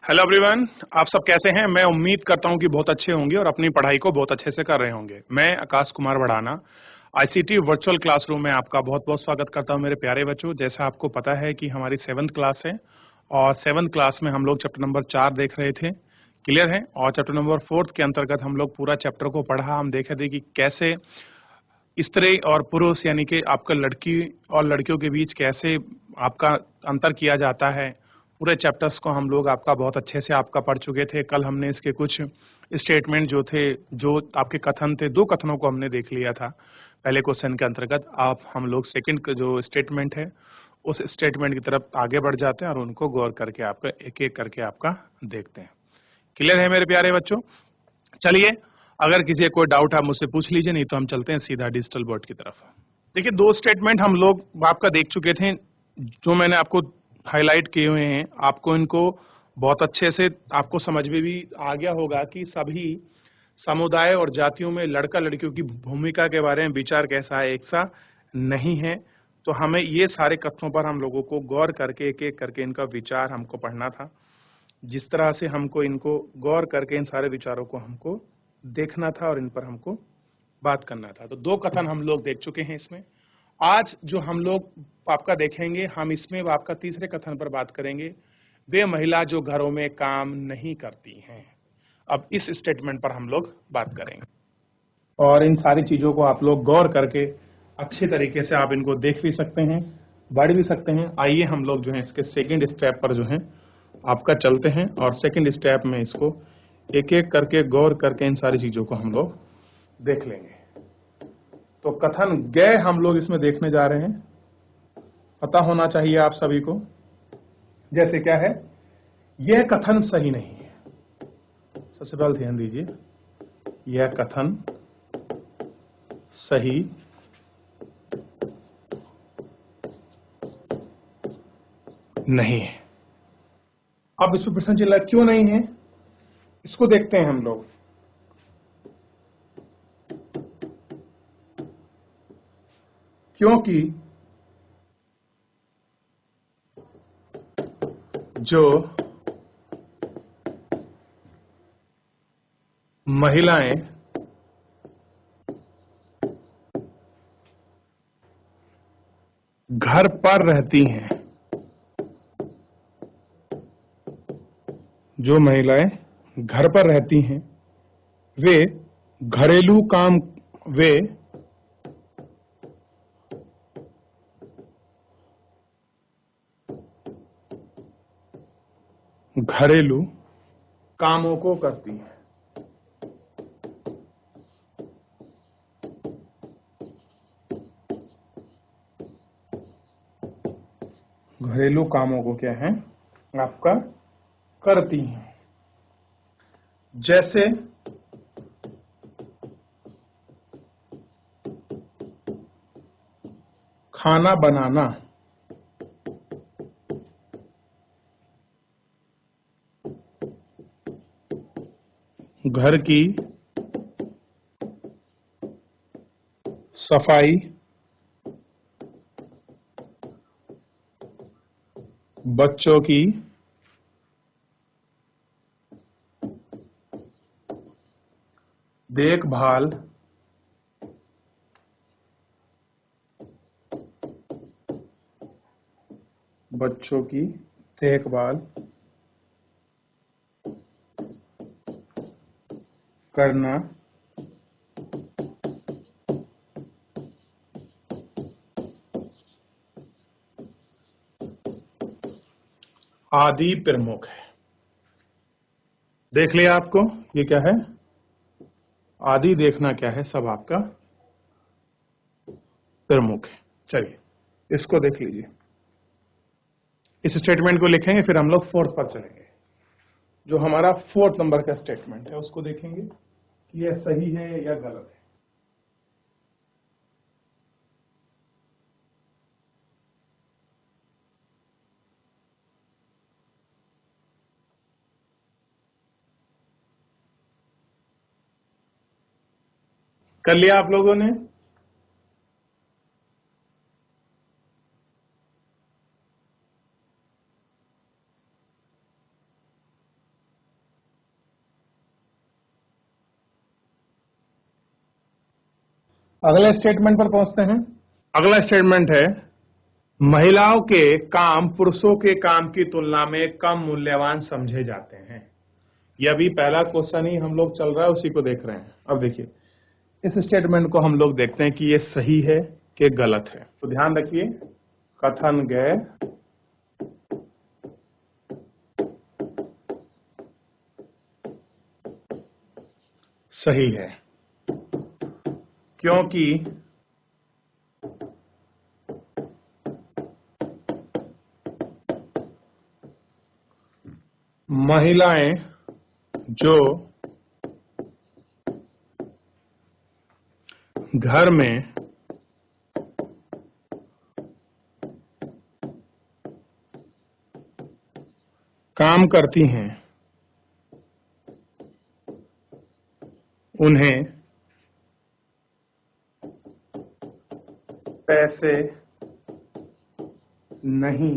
Hello everyone, आप सब कैसे हैं। मैं उम्मीद करता हूं कि बहुत अच्छे होंगे और अपनी पढ़ाई को बहुत अच्छे से कर रहे होंगे। मैं आकाश कुमार बढ़ाना आईसीटी वर्चुअल क्लासरूम में आपका बहुत बहुत स्वागत करता हूं। मेरे प्यारे बच्चों, जैसा आपको पता है कि हमारी 7th क्लास है और 7th क्लास में हम लोग चैप्टर नंबर 4 देख रहे थे। क्लियर है। और चैप्टर नंबर 4 के अंतर्गत हम लोग पूरा चैप्टर को पढ़ा। हम देखे थे कि कैसे स्त्री और पुरुष यानी कि आपका लड़की और लड़कियों के बीच कैसे आपका अंतर किया जाता है। पूरे चैप्टर्स को हम लोग आपका बहुत अच्छे से आपका पढ़ चुके थे। कल हमने इसके कुछ स्टेटमेंट जो थे, जो आपके कथन थे, 2 कथनों को हमने देख लिया था पहले क्वेश्चन के अंतर्गत। आप हम लोग सेकंड जो स्टेटमेंट है उस स्टेटमेंट की तरफ आगे बढ़ जाते हैं और उनको गौर करके आपका एक एक करके आपका देखते हैं। क्लियर है मेरे प्यारे बच्चों। चलिए, अगर किसी कोई डाउट आप मुझसे पूछ लीजिए, नहीं तो हम चलते हैं सीधा डिजिटल बोर्ड की तरफ। देखिए, 2 स्टेटमेंट हम लोग आपका देख चुके थे, जो मैंने आपको हाईलाइट किए हुए हैं। आपको इनको बहुत अच्छे से आपको समझ में भी आ गया होगा कि सभी समुदाय और जातियों में लड़का लड़कियों की भूमिका के बारे में विचार कैसा है, एक सा नहीं है। तो हमें ये सारे कथनों पर हम लोगों को गौर करके एक एक करके इनका विचार हमको पढ़ना था। जिस तरह से हमको इनको गौर करके इन सारे विचारों को हमको देखना था और इन पर हमको बात करना था। तो 2 कथन हम लोग देख चुके हैं इसमें। आज जो हम लोग आपका देखेंगे, हम इसमें आपका तीसरे कथन पर बात करेंगे, वे महिला जो घरों में काम नहीं करती हैं। अब इस स्टेटमेंट पर हम लोग बात करेंगे और इन सारी चीजों को आप लोग गौर करके अच्छे तरीके से आप इनको देख भी सकते हैं, पढ़ भी सकते हैं। आइए हम लोग जो है इसके सेकंड स्टेप पर जो है आपका चलते हैं और सेकंड स्टेप में इसको एक एक करके गौर करके इन सारी चीजों को हम लोग देख लेंगे। तो कथन गए हम लोग इसमें देखने जा रहे हैं। पता होना चाहिए आप सभी को, जैसे क्या है, यह कथन सही नहीं है। सबसे पहले ध्यान दीजिए, यह कथन सही नहीं है। अब इसमें प्रश्न चल रहा है क्यों नहीं है, इसको देखते हैं हम लोग। क्योंकि जो महिलाएं घर पर रहती हैं, जो महिलाएं घर पर रहती हैं, वे घरेलू काम वे घरेलू कामों को करती हैं। घरेलू कामों को क्या है आपका करती हैं। जैसे खाना बनाना, घर की सफाई, बच्चों की देखभाल, बच्चों की देखभाल करना आदि प्रमुख है। देख लिया आपको, ये क्या है, आदि देखना क्या है, सब आपका प्रमुख है। चलिए इसको देख लीजिए। इस स्टेटमेंट को लिखेंगे, फिर हम लोग 4th पर चलेंगे। जो हमारा 4th नंबर का स्टेटमेंट है उसको देखेंगे कि यह सही है या गलत है। कर लिया आप लोगों ने? अगले स्टेटमेंट पर पहुंचते हैं। अगला स्टेटमेंट है महिलाओं के काम पुरुषों के काम की तुलना में कम मूल्यवान समझे जाते हैं। यह भी पहला क्वेश्चन ही हम लोग चल रहा है, उसी को देख रहे हैं। अब देखिए इस स्टेटमेंट को हम लोग देखते हैं कि ये सही है कि गलत है। तो ध्यान रखिए, कथन गैर सही है क्योंकि महिलाएं जो घर में काम करती हैं उन्हें पैसे नहीं,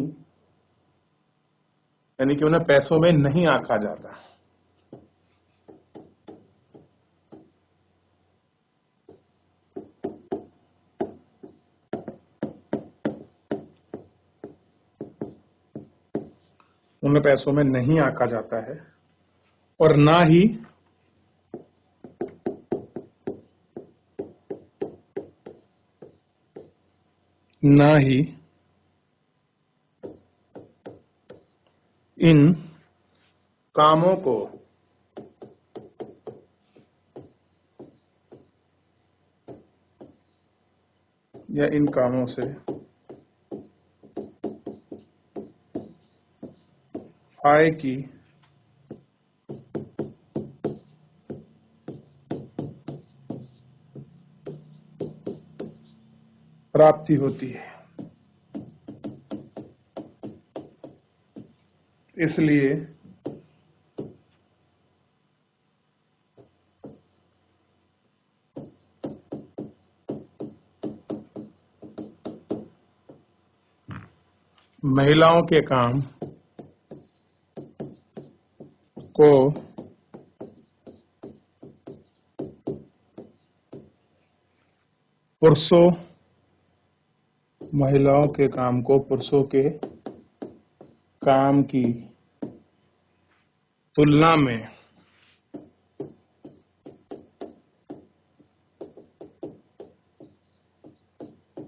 यानी कि उन्हें पैसों में नहीं आंका जाता। उन्हें पैसों में नहीं आंका जाता है और ना ही इन कामों को या इन कामों से आय की प्राप्ति होती है। इसलिए महिलाओं के काम को महिलाओं के काम को पुरुषों के काम की तुलना में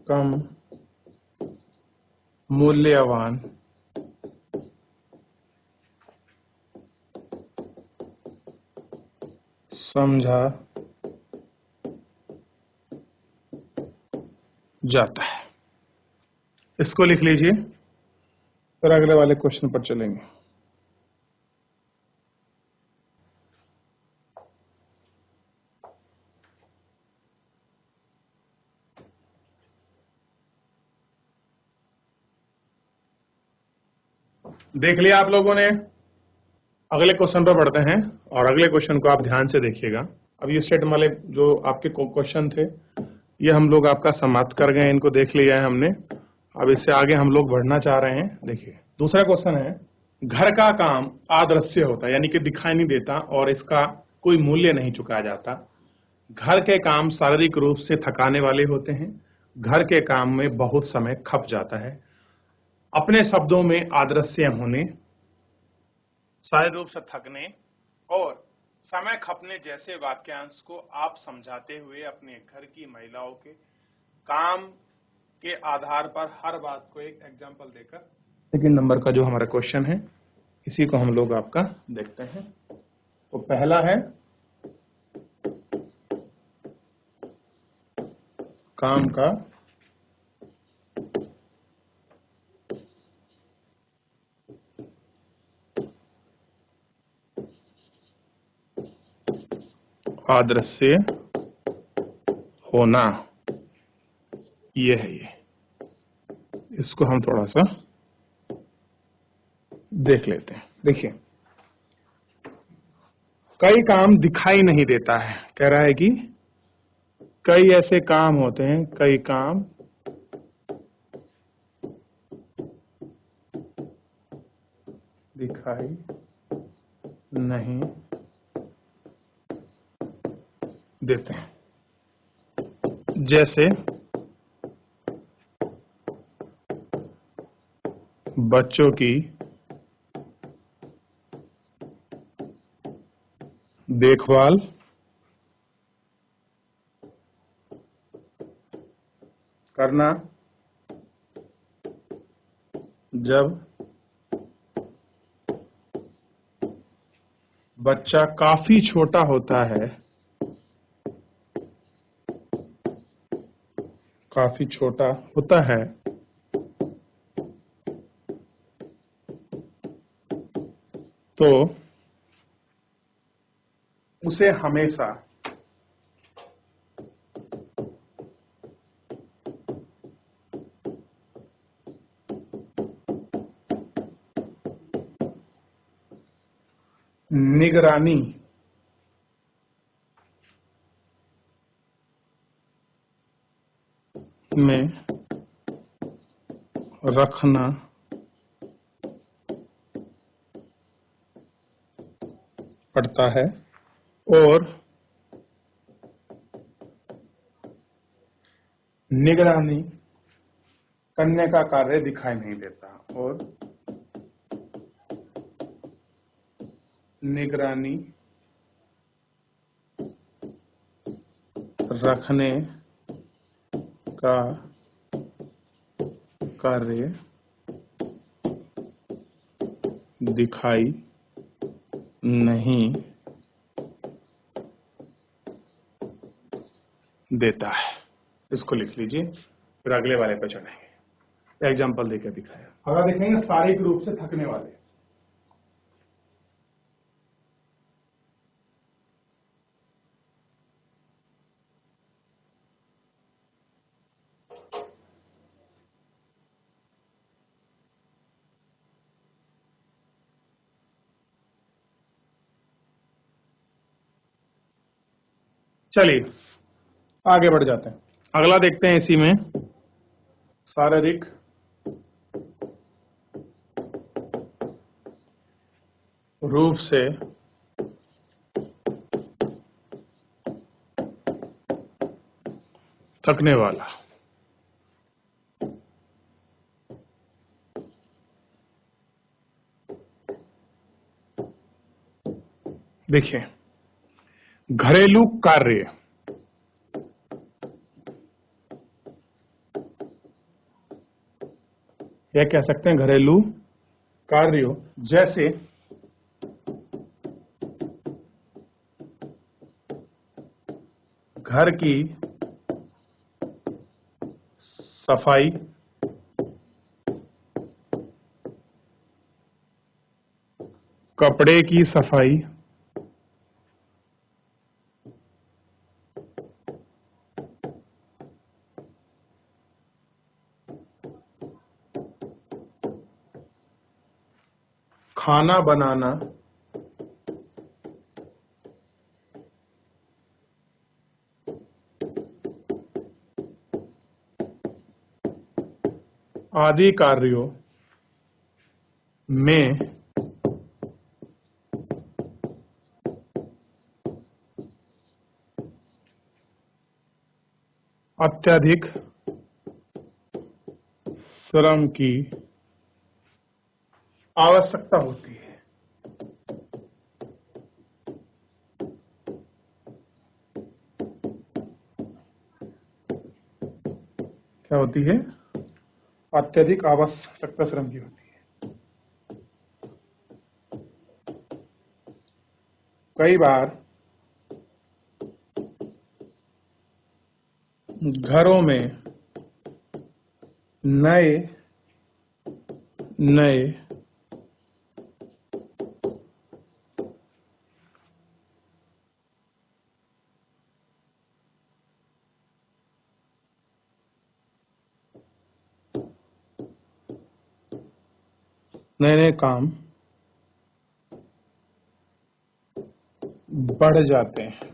कम मूल्यवान समझा जाता है। इसको लिख लीजिए, फिर अगले वाले क्वेश्चन पर चलेंगे। देख लिया आप लोगों ने। अगले क्वेश्चन पर बढ़ते हैं और अगले क्वेश्चन को आप ध्यान से देखिएगा। अब ये सेट वाले जो आपके क्वेश्चन थे ये हम लोग आपका समाप्त कर गए, इनको देख लिया है हमने। अब इससे आगे हम लोग बढ़ना चाह रहे हैं। देखिए दूसरा क्वेश्चन है, घर का काम अदृश्य होता है, यानी कि दिखाई नहीं देता और इसका कोई मूल्य नहीं चुकाया जाता। घर के काम शारीरिक रूप से थकाने वाले होते हैं। घर के काम में बहुत समय खप जाता है। अपने शब्दों में अदृश्य होने, शारीरिक रूप से थकने और समय खपने जैसे वाक्यांश को आप समझाते हुए अपने घर की महिलाओं के काम के आधार पर हर बात को एक एग्जाम्पल देकर, सेकंड नंबर का जो हमारा क्वेश्चन है इसी को हम लोग आपका देखते हैं। तो पहला है काम का अदृश्य होना, ये है। ये इसको हम थोड़ा सा देख लेते हैं। देखिए कई काम दिखाई नहीं देता है, कह रहा है कि कई ऐसे काम होते हैं, कई काम दिखाई नहीं देते हैं। जैसे बच्चों की देखभाल करना, जब बच्चा काफी छोटा होता है, काफी छोटा होता है, तो उसे हमेशा निगरानी में रखना पड़ता है और निगरानी करने का कार्य दिखाई नहीं देता और निगरानी रखने का कार्य दिखाई नहीं देता है। इसको लिख लीजिए, फिर अगले वाले पे चढ़ेंगे। एग्जाम्पल देकर दिखाया। अगर देखेंगे शारीरिक रूप से थकने वाले, चलिए आगे बढ़ जाते हैं। अगला देखते हैं इसी में, शारीरिक रूप से थकने वाला। देखिए, घरेलू कार्य, यह कह सकते हैं घरेलू कार्यों, जैसे घर की सफाई, कपड़े की सफाई, खाना बनाना, आदि कार्यों में अत्यधिक श्रम की आवश्यकता होती है। क्या होती है? अत्यधिक आवश्यकता श्रम की होती है। कई बार घरों में नए नए नए नए काम बढ़ जाते हैं।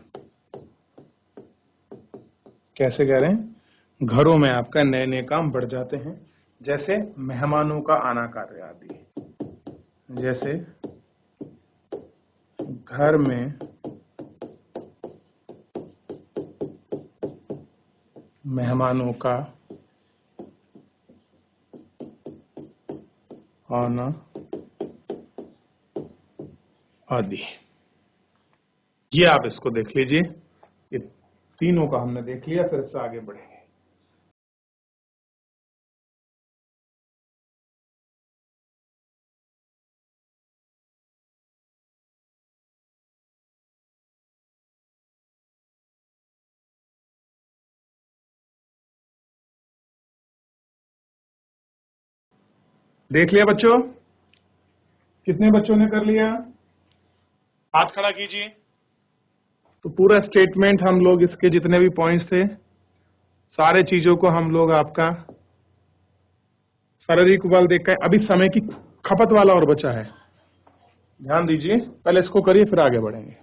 कैसे कह रहे हैं? घरों में आपका नए नए काम बढ़ जाते हैं, जैसे मेहमानों का आना कार्य आदि। जैसे घर में मेहमानों का आना आदि। ये आप इसको देख लीजिए। ये तीनों का हमने देख लिया, फिर इससे आगे बढ़ेंगे। देख लिया बच्चों? कितने बच्चों ने कर लिया? हाथ खड़ा कीजिए। तो पूरा स्टेटमेंट हम लोग, इसके जितने भी पॉइंट्स थे, सारे चीजों को हम लोग आपका शारीरिक बल देखकर, अभी समय की खपत वाला और बचा है। ध्यान दीजिए, पहले इसको करिए फिर आगे बढ़ेंगे।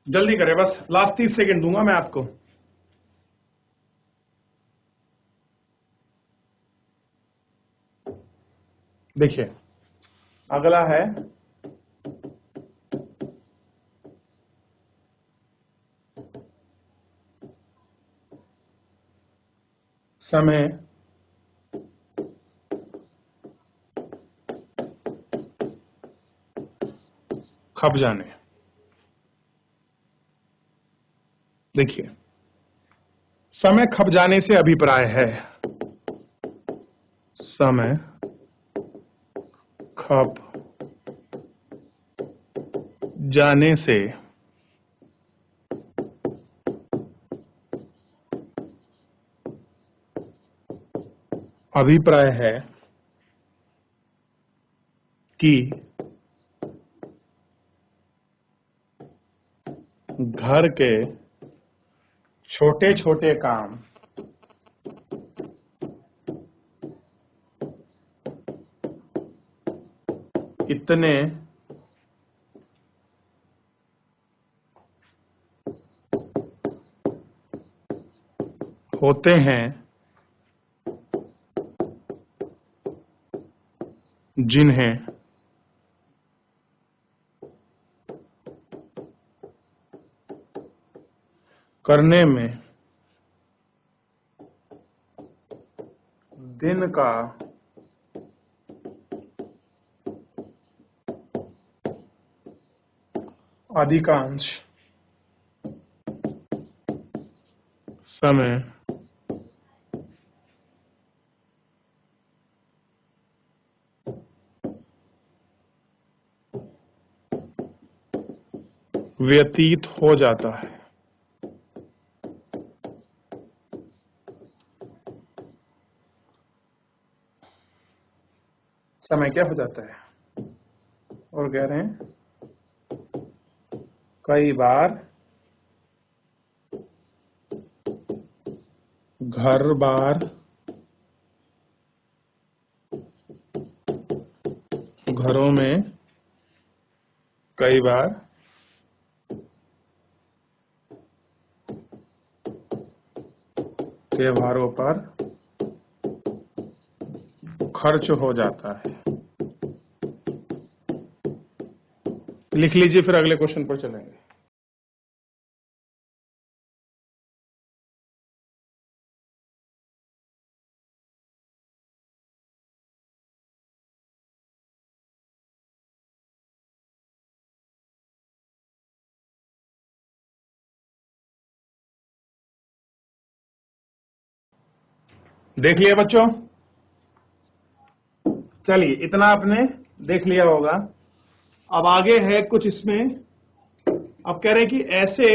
जल्दी करें, बस लास्ट 30 सेकंड दूंगा मैं आपको। देखिए, अगला है समय खप जाने। देखिए, समय खप जाने से अभिप्राय है समय खप जाने से अभिप्राय है कि घर के छोटे छोटे काम इतने होते हैं जिन्हें करने में दिन का अधिकांश समय व्यतीत हो जाता है। समय क्या हो जाता है? और कह रहे हैं कई बार घर बार घरों में कई बार त्योहारों पर खर्च हो जाता है। लिख लीजिए, फिर अगले क्वेश्चन पर चलेंगे। देख लिया बच्चों? चलिए, इतना आपने देख लिया होगा। अब आगे है कुछ इसमें। अब कह रहे हैं कि ऐसे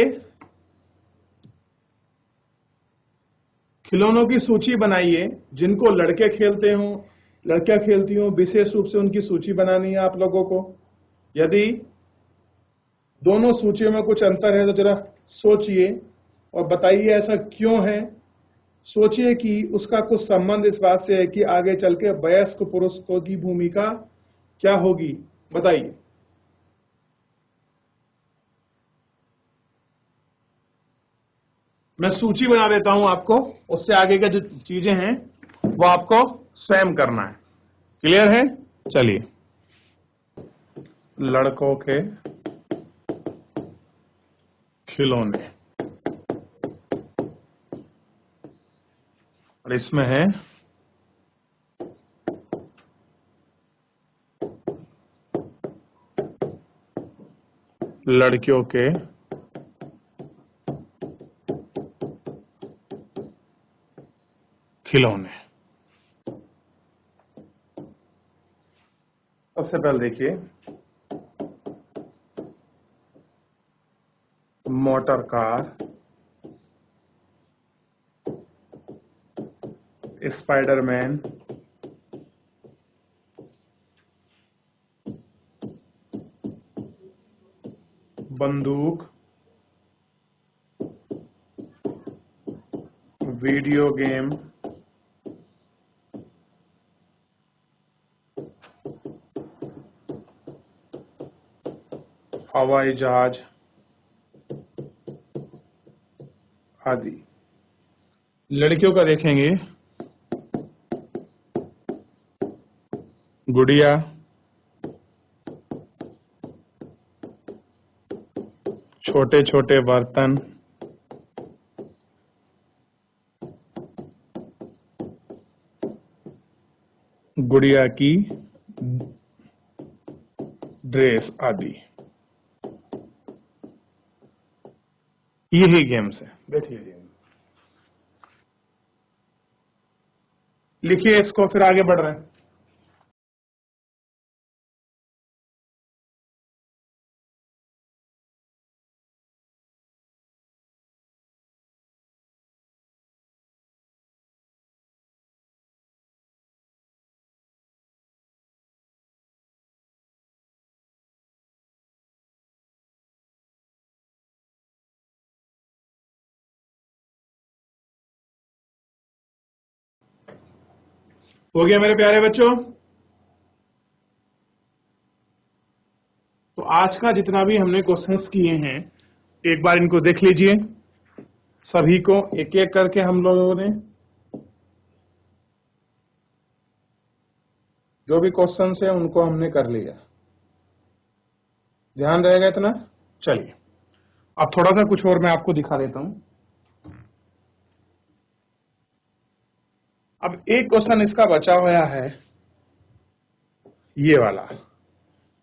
खिलौनों की सूची बनाइए जिनको लड़के खेलते हों, लड़कियां खेलती हों। विशेष रूप से उनकी सूची बनानी है आप लोगों को। यदि दोनों सूचियों में कुछ अंतर है तो जरा सोचिए और बताइए ऐसा क्यों है। सोचिए कि उसका कुछ संबंध इस बात से है कि आगे चल के वयस्क पुरुष की भूमिका क्या होगी, बताइए। मैं सूची बना देता हूं आपको, उससे आगे का जो चीजें हैं वो आपको स्वयं करना है। क्लियर है? चलिए, लड़कों के खिलौने, और इसमें है लड़कियों के खिलौने। सबसे पहले देखिए, मोटर कार, स्पाइडरमैन, बंदूक, वीडियो गेम, हवाई जहाज आदि। लड़कियों का देखेंगे, गुड़िया, छोटे छोटे बर्तन, गुड़िया की ड्रेस आदि। यही गेम्स है। देखिए, लिखिए इसको, फिर आगे बढ़ रहे हैं। हो गया मेरे प्यारे बच्चों? तो आज का जितना भी हमने क्वेश्चंस किए हैं, एक बार इनको देख लीजिए। सभी को एक एक करके हम लोगों ने जो भी क्वेश्चंस है उनको हमने कर लिया। ध्यान रहेगा इतना? चलिए, अब थोड़ा सा कुछ और मैं आपको दिखा देता हूं। अब एक क्वेश्चन इसका बचा हुआ है, ये वाला।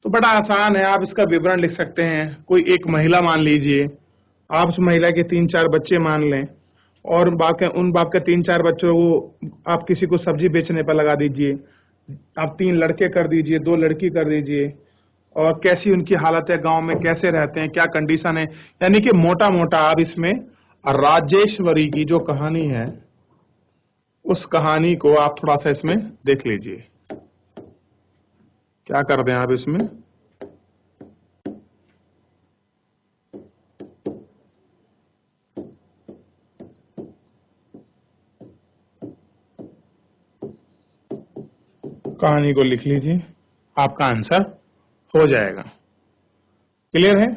तो बड़ा आसान है, आप इसका विवरण लिख सकते हैं। कोई एक महिला मान लीजिए, आप उस महिला के 3-4 बच्चे मान लें, और उन बाप के 3-4 बच्चों को आप किसी को सब्जी बेचने पर लगा दीजिए। आप 3 लड़के कर दीजिए, 2 लड़की कर दीजिए, और कैसी उनकी हालत है, गांव में कैसे रहते हैं, क्या कंडीशन है। यानी कि मोटा मोटा आप इसमें राजेश्वरी की जो कहानी है, उस कहानी को आप थोड़ा सा इसमें देख लीजिए। क्या कर दें आप इसमें, कहानी को लिख लीजिए, आपका आंसर हो जाएगा। क्लियर है?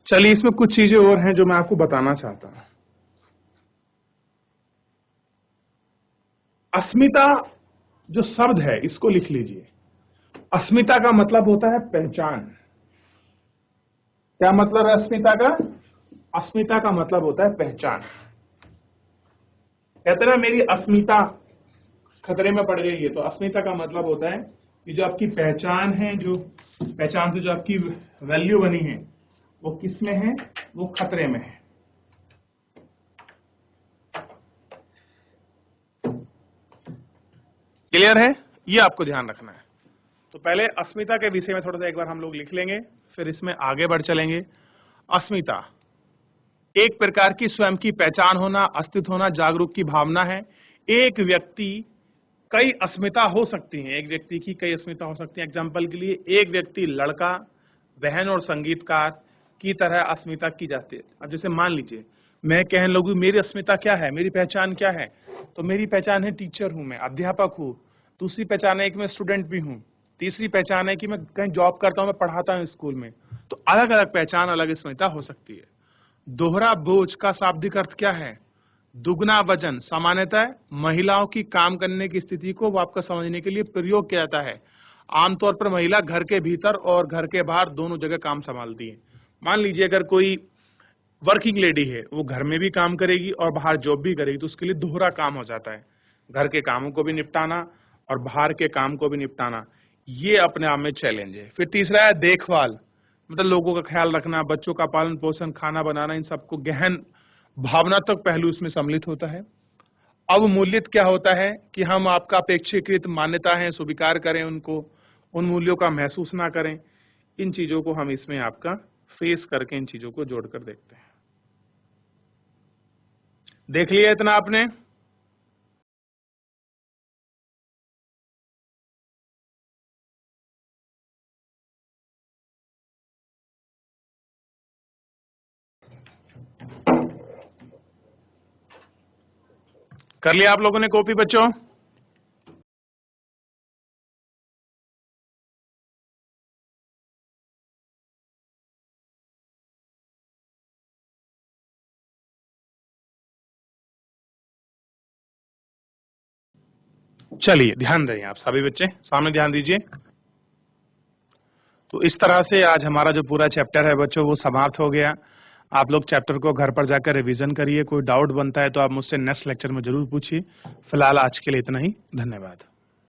चलिए, इसमें कुछ चीजें और हैं जो मैं आपको बताना चाहता हूं। अस्मिता जो शब्द है, इसको लिख लीजिए। अस्मिता का मतलब होता है पहचान। क्या मतलब है अस्मिता का? अस्मिता का मतलब होता है पहचान। कहते ना, मेरी अस्मिता खतरे में पड़ गई है, तो अस्मिता का मतलब होता है कि जो आपकी पहचान है, जो पहचान से जो आपकी वैल्यू बनी है, वो किस में है? वो खतरे में है। क्लियर है? ये आपको ध्यान रखना है। तो पहले अस्मिता के विषय में थोड़ा सा एक बार हम लोग लिख लेंगे, फिर इसमें आगे बढ़ चलेंगे। अस्मिता एक प्रकार की स्वयं की पहचान होना, अस्तित्व होना, जागरूक की भावना है। एक व्यक्ति कई अस्मिता हो सकती हैं, एक व्यक्ति की कई अस्मिता हो सकती है। एग्जाम्पल के लिए, एक व्यक्ति लड़का, बहन और संगीतकार की तरह अस्मिता की जाती है। अब जैसे मान लीजिए मैं कहने लगूं मेरी अस्मिता क्या है, मेरी पहचान क्या है, तो मेरी पहचान है टीचर हूं, मैं अध्यापक हूं। दूसरी पहचान है कि मैं स्टूडेंट भी हूं। तीसरी पहचान है कि मैं कहीं जॉब करता हूं, मैं पढ़ाता हूं स्कूल में। तो अलग अलग पहचान, अलग अस्मिता हो सकती है। दोहरा बोझ का शाब्दिक अर्थ क्या है? दुगना वजन सामान्यतः महिलाओं की काम करने की स्थिति को आपको समझने के लिए प्रयोग किया जाता है। आमतौर पर महिला घर के भीतर और घर के बाहर दोनों जगह काम संभालती है। मान लीजिए अगर कोई वर्किंग लेडी है, वो घर में भी काम करेगी और बाहर जॉब भी करेगी, तो उसके लिए दोहरा काम हो जाता है, घर के कामों को भी निपटाना और बाहर के काम को भी निपटाना। ये अपने आप में चैलेंज है। फिर तीसरा है देखभाल, मतलब लोगों का ख्याल रखना, बच्चों का पालन पोषण, खाना बनाना, इन सबको गहन भावनात्मक पहलू इसमें सम्मिलित होता है। अवमूल्यित क्या होता है कि हम आपका अपेक्षाकृत मान्यता है स्वीकार करें, उनको उन मूल्यों का महसूस ना करें। इन चीजों को हम इसमें आपका फेस करके इन चीजों को जोड़कर देखते हैं। देख लिया इतना आपने? कर लिया आप लोगों ने कॉपी बच्चों? चलिए ध्यान दें आप सभी बच्चे, सामने ध्यान दीजिए। तो इस तरह से आज हमारा जो पूरा चैप्टर है बच्चों वो समाप्त हो गया। आप लोग चैप्टर को घर पर जाकर रिवीजन करिए। कोई डाउट बनता है तो आप मुझसे नेक्स्ट लेक्चर में जरूर पूछिए। फिलहाल आज के लिए इतना ही। धन्यवाद।